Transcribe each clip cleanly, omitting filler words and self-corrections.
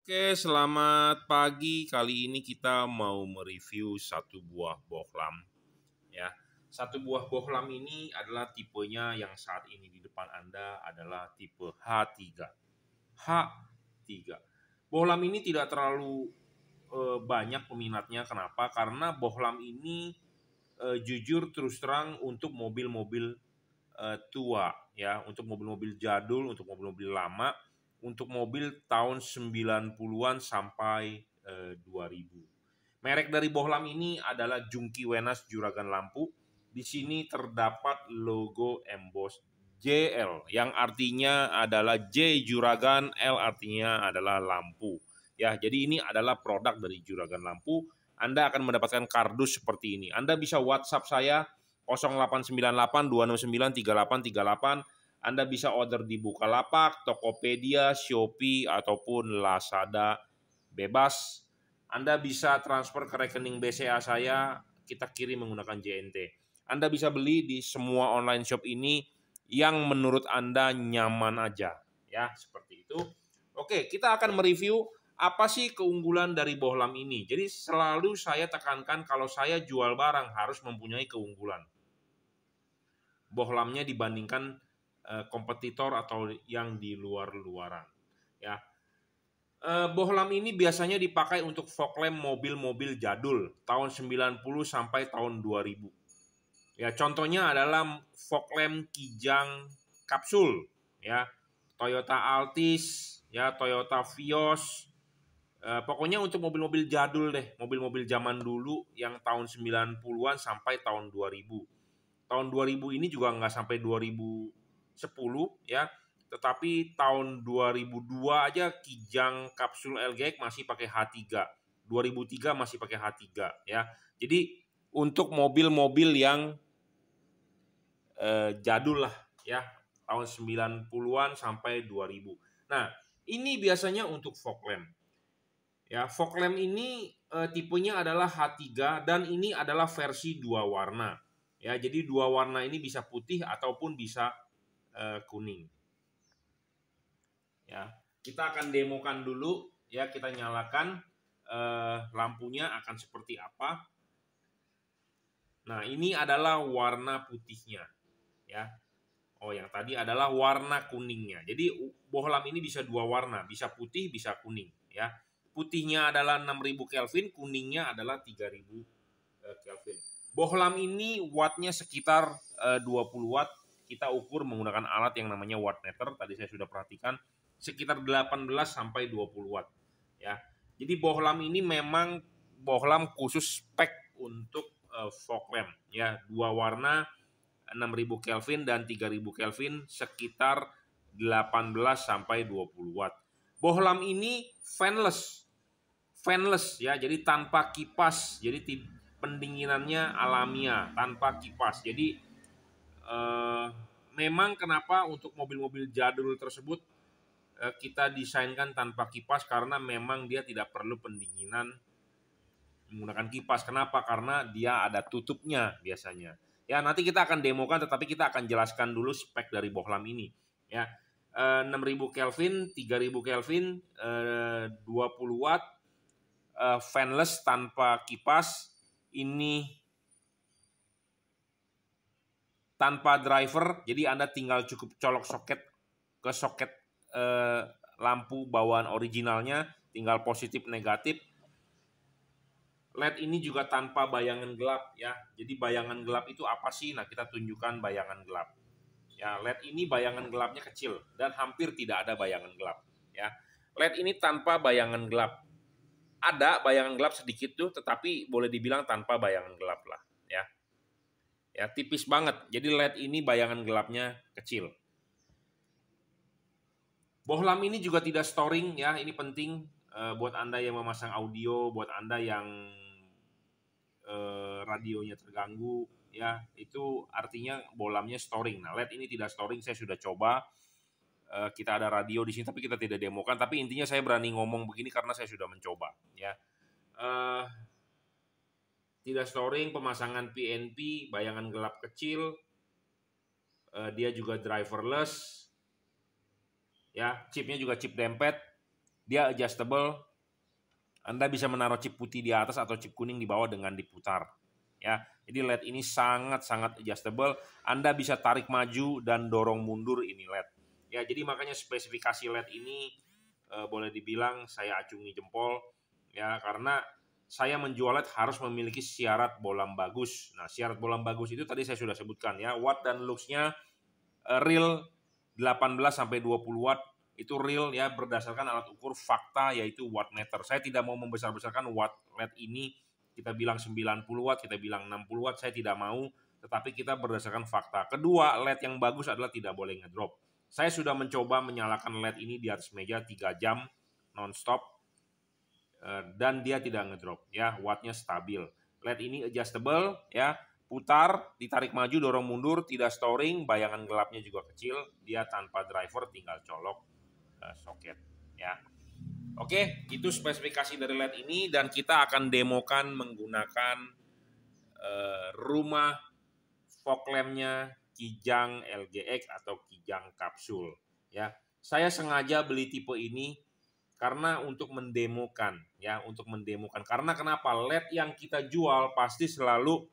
Oke, selamat pagi. Kali ini kita mau mereview satu buah bohlam. Ya, satu buah bohlam ini adalah tipenya yang saat ini di depan Anda adalah tipe H3. H3. Bohlam ini tidak terlalu banyak peminatnya. Kenapa? Karena bohlam ini jujur terus terang untuk mobil-mobil tua, ya, untuk mobil-mobil jadul, untuk mobil-mobil lama, untuk mobil tahun 90-an sampai 2000. Merek dari bohlam ini adalah Junkee Wenas Juragan Lampu. Di sini terdapat logo emboss JL yang artinya adalah J Juragan, L artinya adalah lampu. Ya, jadi ini adalah produk dari Juragan Lampu. Anda akan mendapatkan kardus seperti ini. Anda bisa WhatsApp saya 0898 269 3838. Anda bisa order di Bukalapak, Tokopedia, Shopee, ataupun Lazada bebas. Anda bisa transfer ke rekening BCA saya, kita kirim menggunakan JNT. Anda bisa beli di semua online shop ini yang menurut Anda nyaman aja. Ya, seperti itu. Oke, kita akan mereview apa sih keunggulan dari bohlam ini. Jadi selalu saya tekankan kalau saya jual barang harus mempunyai keunggulan bohlamnya dibandingkan kompetitor atau yang di luar-luaran. Ya, bohlam ini biasanya dipakai untuk fog lamp mobil-mobil jadul tahun 90 sampai tahun 2000. Ya, contohnya adalah fog lamp Kijang kapsul, ya, Toyota Altis, ya, Toyota Vios. Pokoknya untuk mobil-mobil jadul deh, mobil-mobil zaman dulu yang tahun 90-an sampai tahun 2000. Tahun 2000 ini juga nggak sampai 2010 ya, tetapi tahun 2002 aja Kijang kapsul LGX masih pakai H3, 2003 masih pakai H3 ya. Jadi untuk mobil-mobil yang jadul lah ya, tahun 90-an sampai 2000. Nah, ini biasanya untuk fog lamp. Ya, fog lamp ini tipenya adalah H3 dan ini adalah versi 2 warna. Ya, jadi 2 warna ini bisa putih ataupun bisa kuning. Ya, kita akan demokan dulu ya, kita nyalakan lampunya akan seperti apa. Nah, ini adalah warna putihnya ya. Oh, yang tadi adalah warna kuningnya. Jadi bohlam ini bisa 2 warna, bisa putih, bisa kuning ya. Putihnya adalah 6000 Kelvin, kuningnya adalah 3000 Kelvin. Bohlam ini wattnya sekitar 20 watt. Kita ukur menggunakan alat yang namanya wattmeter. Tadi saya sudah perhatikan sekitar 18 sampai 20 watt. Ya. Jadi bohlam ini memang bohlam khusus spek untuk fog lamp. Ya, 2 warna 6000 Kelvin dan 3000 Kelvin sekitar 18 sampai 20 watt. Bohlam ini fanless ya, jadi tanpa kipas. Jadi pendinginannya alamiah tanpa kipas. Jadi memang kenapa untuk mobil-mobil jadul tersebut kita desainkan tanpa kipas karena memang dia tidak perlu pendinginan menggunakan kipas. Kenapa? Karena dia ada tutupnya biasanya. Ya, nanti kita akan demokan, tetapi kita akan jelaskan dulu spek dari bohlam ini. Ya, 6000 Kelvin, 3000 Kelvin, 20 watt, fanless tanpa kipas. Ini tanpa driver, jadi Anda tinggal cukup colok soket ke soket lampu bawaan originalnya, tinggal positif negatif. LED ini juga tanpa bayangan gelap ya. Jadi bayangan gelap itu apa sih? Nah, kita tunjukkan bayangan gelap. Ya, LED ini bayangan gelapnya kecil dan hampir tidak ada bayangan gelap ya. LED ini tanpa bayangan gelap. Ada bayangan gelap sedikit tuh, tetapi boleh dibilang tanpa bayangan gelap lah ya. Ya, tipis banget. Jadi LED ini bayangan gelapnya kecil. Bohlam ini juga tidak storing ya. Ini penting buat Anda yang memasang audio, buat Anda yang radionya terganggu ya, itu artinya bohlamnya storing. Nah, LED ini tidak storing, saya sudah coba. Kita ada radio di sini tapi kita tidak demokan, tapi intinya saya berani ngomong begini karena saya sudah mencoba ya. Tidak storing, pemasangan PNP, bayangan gelap kecil, dia juga driverless ya, chipnya juga chip dempet. Dia adjustable. Anda bisa menaruh chip putih di atas atau chip kuning di bawah dengan diputar. Ya, jadi LED ini sangat-sangat adjustable. Anda bisa tarik maju dan dorong mundur ini LED. Ya, jadi makanya spesifikasi LED ini boleh dibilang saya acungi jempol ya, karena saya menjual LED harus memiliki syarat bolam bagus. Nah, syarat bolam bagus itu tadi saya sudah sebutkan ya, watt dan luxnya real 18 sampai 20 watt. Itu real ya, berdasarkan alat ukur fakta yaitu wattmeter. Saya tidak mau membesar-besarkan watt LED ini, kita bilang 90 watt, kita bilang 60 watt, saya tidak mau, tetapi kita berdasarkan fakta. Kedua, LED yang bagus adalah tidak boleh ngedrop. Saya sudah mencoba menyalakan LED ini di atas meja 3 jam non-stop dan dia tidak ngedrop ya, wattnya stabil. LED ini adjustable ya, putar, ditarik maju, dorong mundur, tidak storing, bayangan gelapnya juga kecil, dia tanpa driver, tinggal colok soket ya. Oke, itu spesifikasi dari LED ini dan kita akan demokan menggunakan rumah fog lampnya Kijang LGX atau Kijang kapsul ya. Saya sengaja beli tipe ini karena untuk mendemokan ya, untuk mendemokan. Karena kenapa? LED yang kita jual pasti selalu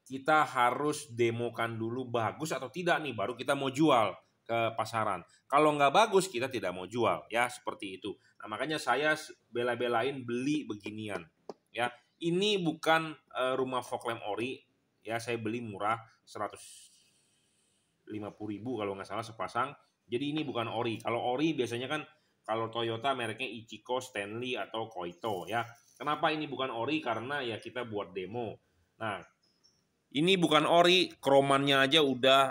kita harus demokan dulu bagus atau tidak nih, baru kita mau jual ke pasaran. Kalau nggak bagus kita tidak mau jual ya, seperti itu. Nah, makanya saya bela-belain beli beginian ya. Ini bukan rumah fog lamp ori ya, saya beli murah 150.000 kalau nggak salah sepasang. Jadi ini bukan ori. Kalau ori biasanya kan kalau Toyota mereknya Ichiko, Stanley atau Koito ya. Kenapa ini bukan ori? Karena ya kita buat demo. Nah, ini bukan ori, kromannya aja udah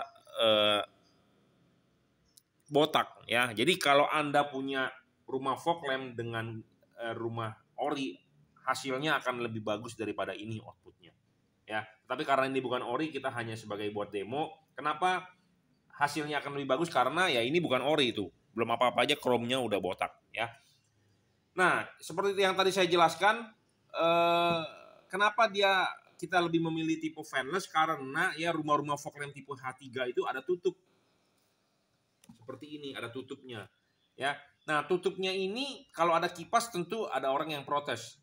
botak ya. Jadi kalau Anda punya rumah fog lamp dengan rumah ori, hasilnya akan lebih bagus daripada ini outputnya. Ya, tapi karena ini bukan ori, kita hanya sebagai buat demo. Kenapa hasilnya akan lebih bagus? Karena ya ini bukan ori itu. Belum apa-apa aja kromnya udah botak ya. Nah, seperti yang tadi saya jelaskan, kenapa kita lebih memilih tipe fanless, karena ya rumah-rumah fog lamp tipe H3 itu ada tutup. Seperti ini, ada tutupnya. Ya. Nah, tutupnya ini kalau ada kipas tentu ada orang yang protes.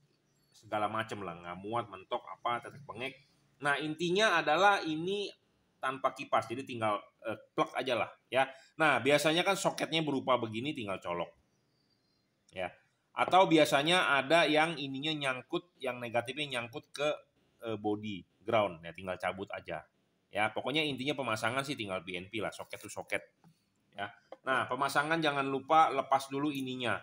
Segala macam lah, nggak muat, mentok, apa, tetek bengek. Nah, intinya adalah ini tanpa kipas, jadi tinggal plug aja lah ya. Nah, biasanya kan soketnya berupa begini, tinggal colok. Ya. Atau biasanya ada yang ininya nyangkut, yang negatifnya nyangkut ke body ground ya, tinggal cabut aja ya. Pokoknya intinya pemasangan sih tinggal BNP lah, soket to soket ya. Nah, pemasangan jangan lupa lepas dulu ininya.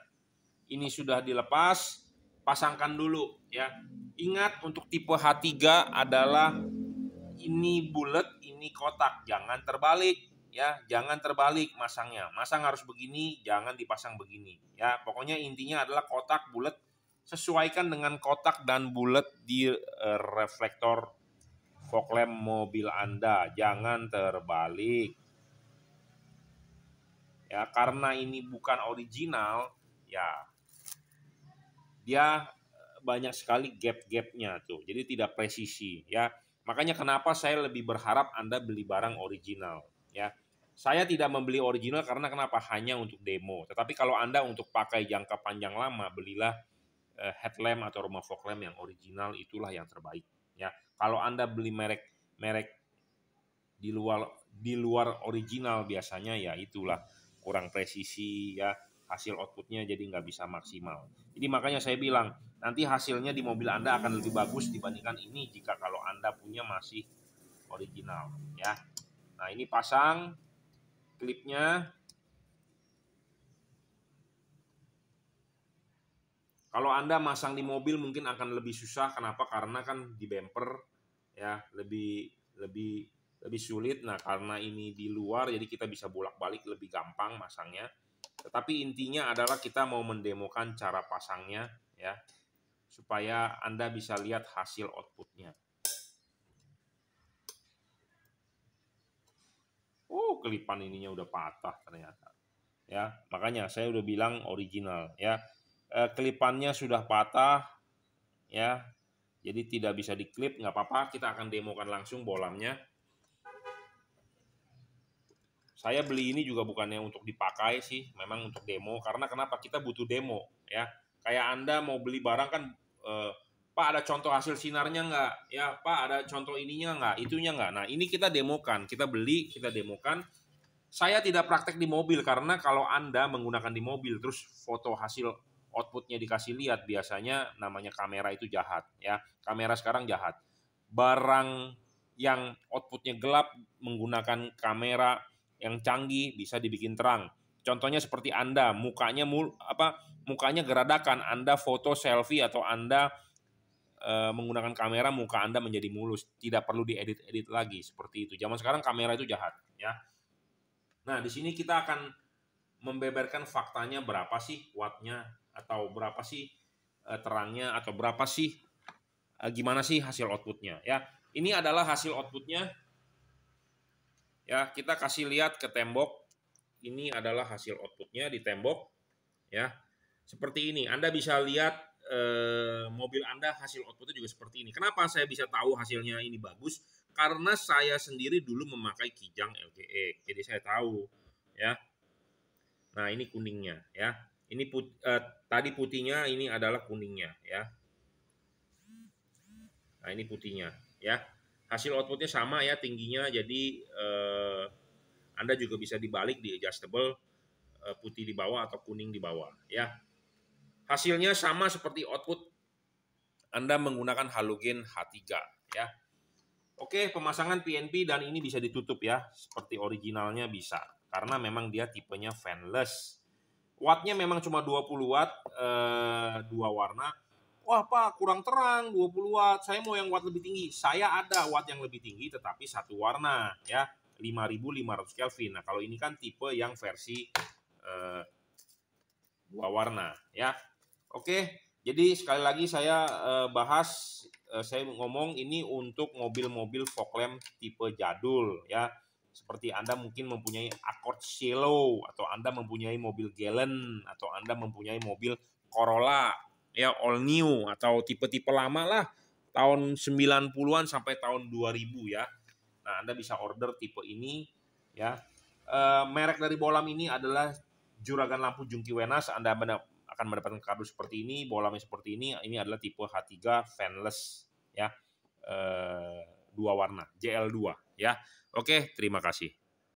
Ini sudah dilepas, pasangkan dulu ya. Ingat untuk tipe H3 adalah ini bulat, ini kotak, jangan terbalik ya, jangan terbalik masangnya. Masang harus begini, jangan dipasang begini ya. Pokoknya intinya adalah kotak bulat, sesuaikan dengan kotak dan bulat di reflektor fog lamp mobil Anda, jangan terbalik. Ya, karena ini bukan original, ya dia banyak sekali gap-gapnya tuh, jadi tidak presisi ya. Makanya kenapa saya lebih berharap Anda beli barang original ya. Saya tidak membeli original karena kenapa? Hanya untuk demo. Tetapi kalau Anda untuk pakai jangka panjang lama, belilah headlamp atau rumah fog lamp yang original, itulah yang terbaik ya. Kalau Anda beli merek di luar original, biasanya ya itulah kurang presisi ya, hasil outputnya jadi nggak bisa maksimal. Jadi makanya saya bilang nanti hasilnya di mobil Anda akan lebih bagus dibandingkan ini jika kalau Anda punya masih original ya. Nah, ini pasang klipnya. Kalau Anda masang di mobil mungkin akan lebih susah. Kenapa? Karena kan di bumper ya lebih sulit. Nah, karena ini di luar jadi kita bisa bolak-balik lebih gampang masangnya. Tetapi intinya adalah kita mau mendemokan cara pasangnya ya, supaya Anda bisa lihat hasil outputnya. Kelipan ininya udah patah ternyata. Ya, makanya saya udah bilang original ya. Kelipannya sudah patah ya. Jadi tidak bisa diklip, nggak apa-apa, kita akan demokan langsung bolamnya. Saya beli ini juga bukannya untuk dipakai sih, memang untuk demo. Karena kenapa? Kita butuh demo ya. Kayak Anda mau beli barang kan, Pak ada contoh hasil sinarnya nggak? Ya Pak ada contoh ininya nggak? Itunya nggak? Nah ini kita demokan, kita beli, kita demokan. Saya tidak praktek di mobil karena kalau Anda menggunakan di mobil terus foto hasil outputnya dikasih lihat, biasanya namanya kamera itu jahat ya. Kamera sekarang jahat. Barang yang outputnya gelap menggunakan kamera yang canggih bisa dibikin terang. Contohnya seperti Anda, mukanya geradakan, Anda foto selfie atau Anda menggunakan kamera, muka Anda menjadi mulus, tidak perlu diedit-edit lagi seperti itu. Zaman sekarang kamera itu jahat ya. Nah, di sini kita akan membeberkan faktanya berapa sih wattnya atau berapa sih terangnya atau berapa sih gimana sih hasil outputnya ya. Ini adalah hasil outputnya ya. Kita kasih lihat ke tembok. Ini adalah hasil outputnya di tembok ya. Seperti ini. Anda bisa lihat mobil Anda hasil outputnya juga seperti ini. Kenapa saya bisa tahu hasilnya ini bagus? Karena saya sendiri dulu memakai Kijang LGE, jadi saya tahu ya. Nah ini kuningnya ya. Ini tadi putihnya, ini adalah kuningnya ya. Nah ini putihnya ya. Hasil outputnya sama ya tingginya, jadi Anda juga bisa dibalik di adjustable, putih di bawah atau kuning di bawah ya. Hasilnya sama seperti output Anda menggunakan halogen H3 ya. Oke, pemasangan PNP dan ini bisa ditutup ya, seperti originalnya bisa. Karena memang dia tipenya fanless. Wattnya memang cuma 20 watt, 2 warna. Wah Pak, kurang terang 20 watt, saya mau yang watt lebih tinggi. Saya ada watt yang lebih tinggi tetapi satu warna ya, 5500 Kelvin. Nah kalau ini kan tipe yang versi 2 warna ya. Oke, jadi sekali lagi saya bahas, saya ngomong ini untuk mobil-mobil fog lamp tipe jadul ya. Seperti Anda mungkin mempunyai Accord Cielo, atau Anda mempunyai mobil Gallon, atau Anda mempunyai mobil Corolla ya all new, atau tipe-tipe lama lah tahun 90-an sampai tahun 2000 ya. Nah, Anda bisa order tipe ini ya. Merek dari Bolam ini adalah Juragan Lampu Jungki Wenas. Anda akan mendapatkan kardus seperti ini, bolamnya seperti ini. Ini adalah tipe H3 fanless ya, 2 warna JL2 ya. Oke, terima kasih.